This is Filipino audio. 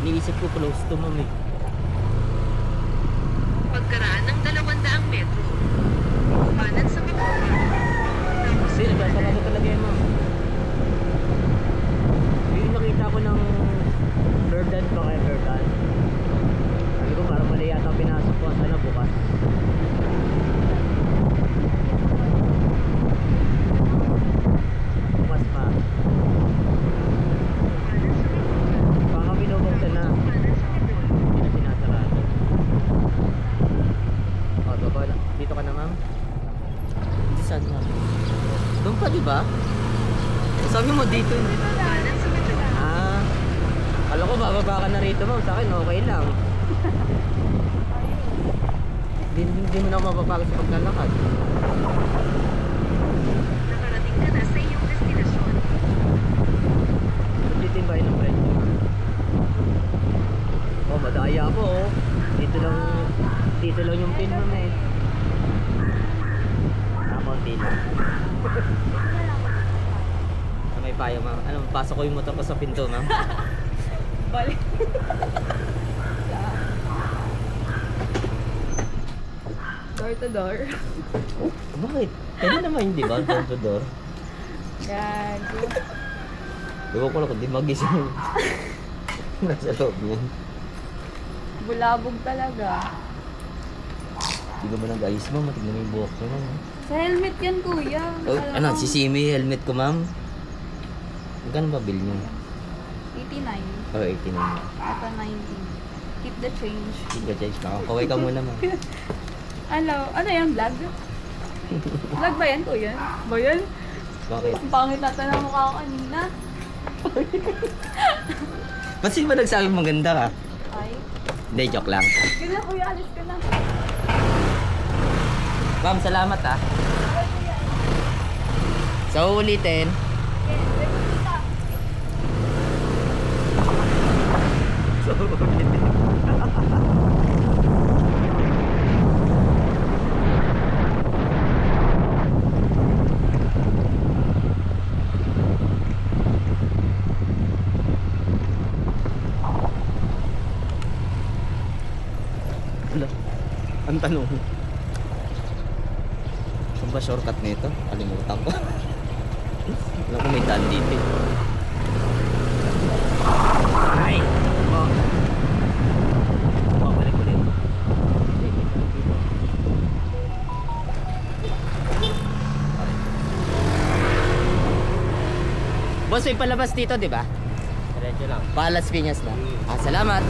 Niisip ko close to ma'am eh. Pagkaraan ng 200 metro, kanan sa baba. Tapos Hindi, nagkasarado talaga yan ma'am. Yung nakita ko ng Verdan pa kaya Verdan. Sabi ko parang mali yata pinasok ko. Sana bukas. Bukas pa. Baka binubuksan na. Hindi na sinasarado. O, baba na. Dito ka na ma'am. Hindi saan ma'am? Doon pa diba? Sabi mo dito hindi. kanan sa medyo. Ah, alam ko bababa ka na rito ma'am. Sa akin okay lang. Hindi mo na ako mapapagod sa paglalakad. Nakarating ka na sa iyong destinasyon. Ulitin ba yun ang presyo? Oh, madaya ako oh. Dito lang yung pin ma'am eh. Konti lang. May payo ma'am. Ano, pasok ko yung motor ko sa pinto ma'am. Balik. Door to door. Bakit? Pwede naman yun, di ba? Door to door. Gago. Diba ko lang kung di magising. Nasa loob niyan. Bulabog talaga. Hindi ka ba nag-ayos ma'am? Matignan mo yung buhok ko ma'am. Sa helmet yan, kuya. Oh, Akala ano, ko si Simi, helmet ko ma'am. Magkano ba bill niyo? 89. Oh, 18 na. Ito 19. Keep the change. Hindi ka change na. Kaway ka muna ma'am. Ano yan? Vlog? Vlog ba yan, kuya? Ba yan? Bakit? Ang pangit natin ang mukha ko kanina. Ba't sino ba nagsabi maganda ka? Ay. Hindi, joke lang. Kaya kuya, alis ka na. Ma'am, salamat ah. So, ulitin. So, ulitin. Wala. Ang tanong. Saan ba shortcut nito? Kalimutan ko. Alam ko may daan dito eh. Ay! Oh. Babalik ulit. Boss, may palabas dito, di ba? Diretso lang. Palas Piñas na. Ah, salamat.